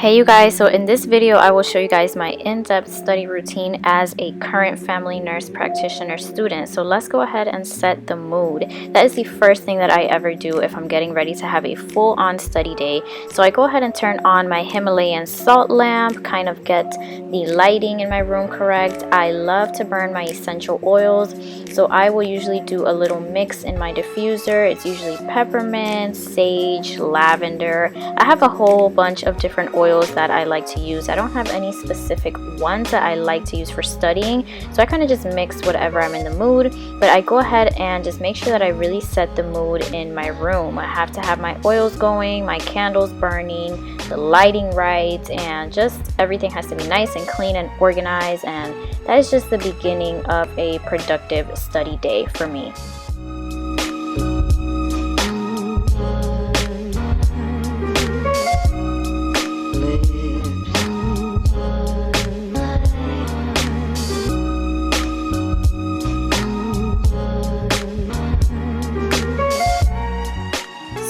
Hey you guys, so in this video I will show you guys my in-depth study routine as a current family nurse practitioner student. So let's go ahead and set the mood. That is the first thing that I ever do if I'm getting ready to have a full-on study day. So I go ahead and turn on my Himalayan salt lamp, kind of get the lighting in my room correct. I love to burn my essential oils, so I will usually do a little mix in my diffuser. It's usually peppermint, sage, lavender. I have a whole bunch of different oils that I like to use. I don't have any specific ones that I like to use for studying, so I kind of just mix whatever I'm in the mood, but I go ahead and just make sure that I really set the mood in my room. I have to have my oils going, my candles burning, the lighting right, and just everything has to be nice and clean and organized, and that is just the beginning of a productive study day for me.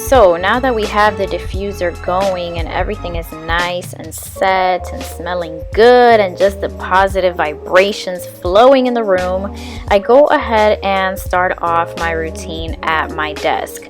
So now that we have the diffuser going and everything is nice and set and smelling good and just the positive vibrations flowing in the room, I go ahead and start off my routine at my desk.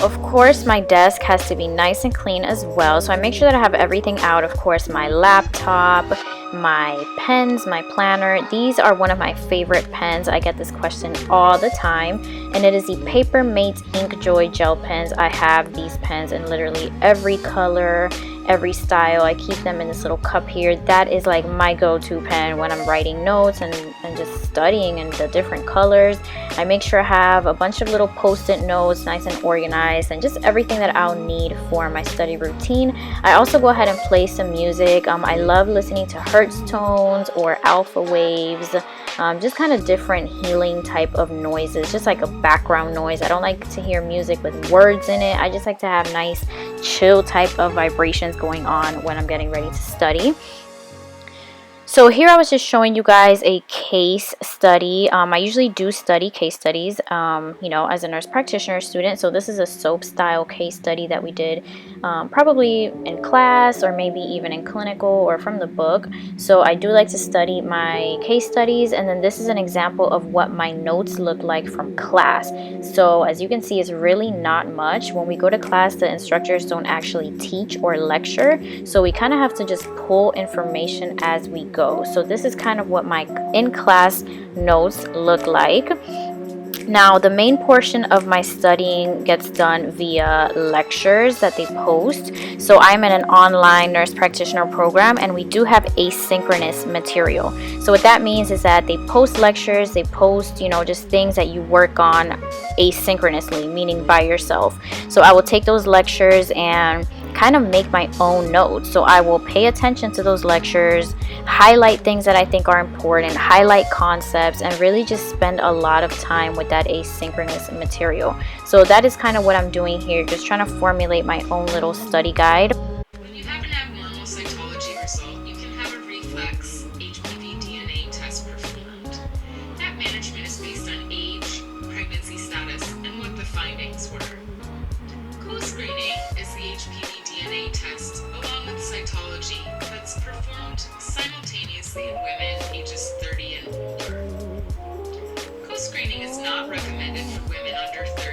Of course, my desk has to be nice and clean as well, so I make sure that I have everything out. Of course, my laptop, my pens, my planner. These are one of my favorite pens. I get this question all the time, and it is the Papermate Ink Joy gel pens. I have these pens in literally every color, every style. I keep them in this little cup here. That is like my go-to pen when I'm writing notes and just studying in the different colors. I make sure I have a bunch of little post-it notes, nice and organized, and just everything that I'll need for my study routine. I also go ahead and play some music. I love listening to hertz tones or alpha waves, just kind of different healing type of noises, just like a background noise. I don't like to hear music with words in it. I just like to have nice chill type of vibrations going on when I'm getting ready to study. So here I was just showing you guys a case study. I usually do study case studies, as a nurse practitioner student. So this is a soap style case study that we did probably in class or maybe even in clinical or from the book. So I do like to study my case studies, and then this is an example of what my notes look like from class. So as you can see, it's really not much. When we go to class, the instructors don't actually teach or lecture, so we kind of have to just pull information as we go. So this is kind of what my in-class notes look like. Now, the main portion of my studying gets done via lectures that they post. So I'm in an online nurse practitioner program, and we do have asynchronous material. So what that means is that they post lectures, they post, just things that you work on asynchronously, meaning by yourself. So I will take those lectures and kind of make my own notes. So I will pay attention to those lectures, highlight things that I think are important, highlight concepts, and really just spend a lot of time with that asynchronous material. So that is kind of what I'm doing here, just trying to formulate my own little study guide. When you have an abnormal cytology result, you can have a reflex HPV DNA test performed. That management is based on age, pregnancy status, and what the findings were. Co-screening is the HPV DNA test along with cytology that's performed simultaneously in women ages 30 and older. Co-screening is not recommended for women under 30.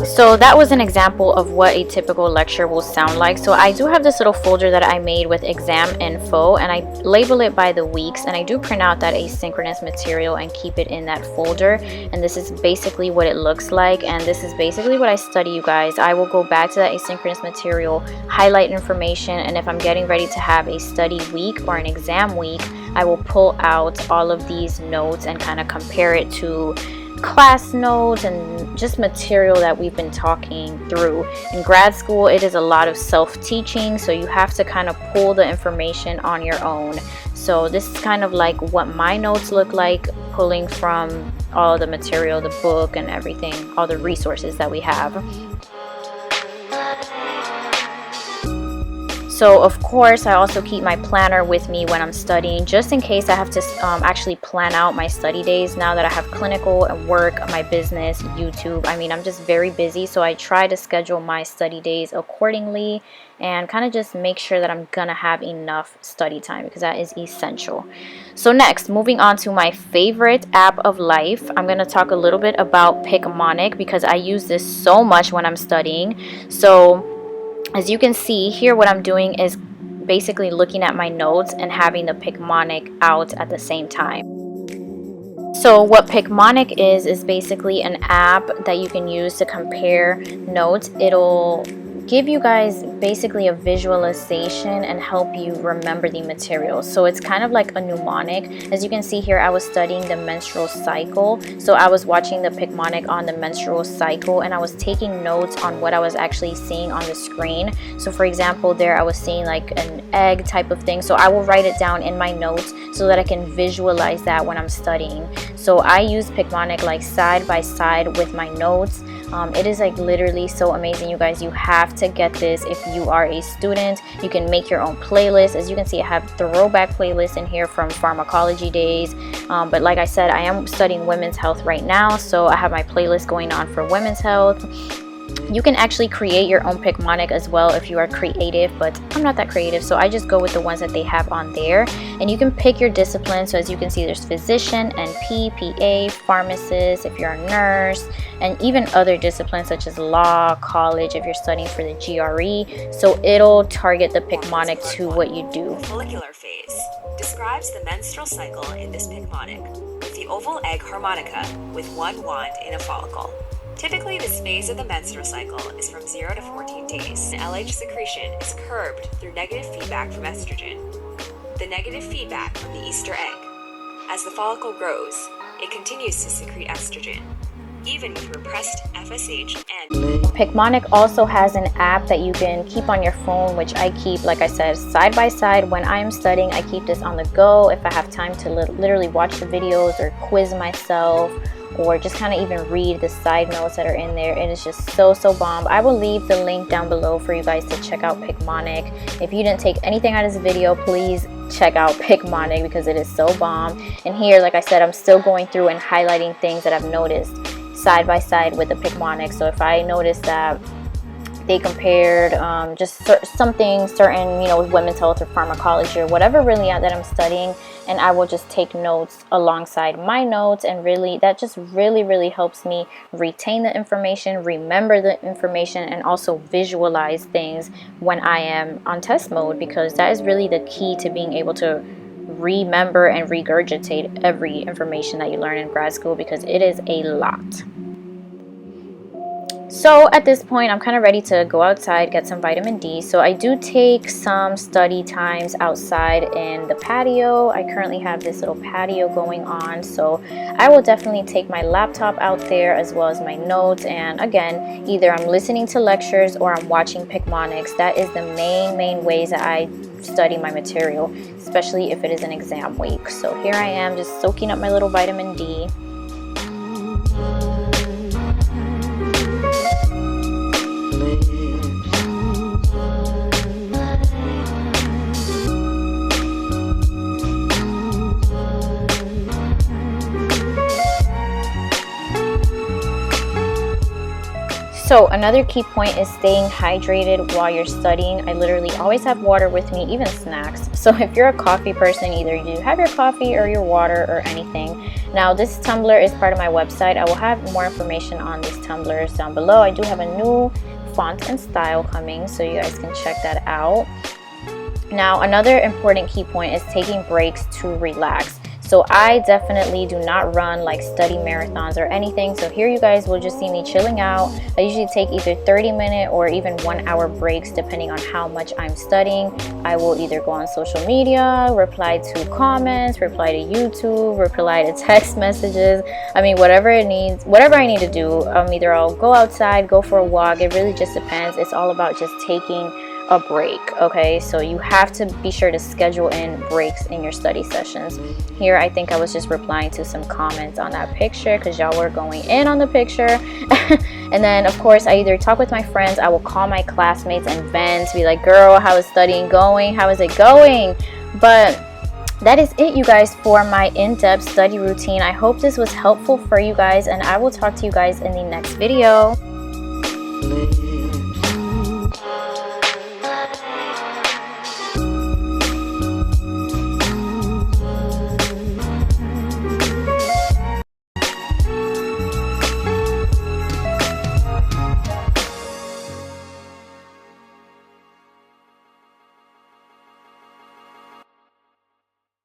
So that was an example of what a typical lecture will sound like. So I do have this little folder that I made with exam info, and I label it by the weeks, and I do print out that asynchronous material and keep it in that folder. And this is basically what it looks like, and this is basically what I study, you guys. I will go back to that asynchronous material, highlight information, and if I'm getting ready to have a study week or an exam week, I will pull out all of these notes and kind of compare it to class notes and just material that we've been talking through. In grad school, it is a lot of self-teaching, so you have to kind of pull the information on your own. So this is kind of like what my notes look like, pulling from all the material, the book and everything, all the resources that we have. So of course I also keep my planner with me when I'm studying, just in case I have to actually plan out my study days now that I have clinical and work, my business, YouTube. I mean, I'm just very busy, so I try to schedule my study days accordingly and kind of just make sure that I'm gonna have enough study time, because that is essential. So next, moving on to my favorite app of life, I'm gonna talk a little bit about Picmonic, because I use this so much when I'm studying. So as you can see here, what I'm doing is basically looking at my notes and having the Picmonic out at the same time. So what Picmonic is basically an app that you can use to compare notes. It'll give you guys basically a visualization and help you remember the material. So it's kind of like a mnemonic. As you can see here, I was studying the menstrual cycle, so I was watching the Picmonic on the menstrual cycle, and I was taking notes on what I was actually seeing on the screen. So for example, there I was seeing like an egg type of thing, so I will write it down in my notes so that I can visualize that when I'm studying. So I use Picmonic like side by side with my notes. It is like literally so amazing, you guys. You have to get this if you are a student. You can make your own playlist. As you can see, I have throwback playlists in here from pharmacology days, but like I said, I am studying women's health right now, so I have my playlist going on for women's health. You can actually create your own Picmonic as well if you are creative, but I'm not that creative, so I just go with the ones that they have on there. And you can pick your discipline. So as you can see, there's physician, NP, PA, pharmacist if you're a nurse, and even other disciplines such as law, college if you're studying for the GRE. So it'll target the Picmonic to what you do. The follicular phase describes the menstrual cycle in this Picmonic with the oval egg harmonica with one wand in a follicle. Typically, this phase of the menstrual cycle is from 0 to 14 days. LH secretion is curbed through negative feedback from estrogen. The negative feedback from the Easter egg. As the follicle grows, it continues to secrete estrogen, even with repressed FSH and... Picmonic also has an app that you can keep on your phone, which I keep, like I said, side by side when I am studying. I keep this on the go if I have time to literally watch the videos or quiz myself, or just kind of even read the side notes that are in there. It is just so bomb. I will leave the link down below for you guys to check out Picmonic. If you didn't take anything out of this video, please check out Picmonic because it is so bomb. And here, like I said, I'm still going through and highlighting things that I've noticed side by side with the Picmonic. So if I notice that they compared just something certain, you know, with women's health or pharmacology or whatever really that I'm studying, and I will just take notes alongside my notes, and really that just really helps me retain the information, remember the information, and also visualize things when I am on test mode, because that is really the key to being able to remember and regurgitate every information that you learn in grad school, because it is a lot. So at this point, I'm kind of ready to go outside, get some vitamin D. So I do take some study times outside in the patio. I currently have this little patio going on, so I will definitely take my laptop out there as well as my notes. And again, either I'm listening to lectures or I'm watching Picmonics. That is the main ways that I study my material, especially if it is an exam week. So here I am just soaking up my little vitamin D. So another key point is staying hydrated while you're studying. I literally always have water with me, even snacks. So if you're a coffee person, either you have your coffee or your water or anything. Now this tumbler is part of my website. I will have more information on these tumblers down below. I do have a new font and style coming, so you guys can check that out. Now another important key point is taking breaks to relax. So I definitely do not run like study marathons or anything. So here you guys will just see me chilling out. I usually take either 30-minute or even 1-hour breaks depending on how much I'm studying. I will either go on social media, reply to comments, reply to YouTube, reply to text messages. I mean, whatever I need to do. Either I'll go outside, go for a walk. It really just depends. It's all about just taking a break. Okay, so you have to be sure to schedule in breaks in your study sessions. Here I think I was just replying to some comments on that picture because y'all were going in on the picture. And then of course I either talk with my friends, I will call my classmates and vent, be like, girl, how is studying going, how is it going? But that is it, you guys, for my in-depth study routine. I hope this was helpful for you guys, and I will talk to you guys in the next video.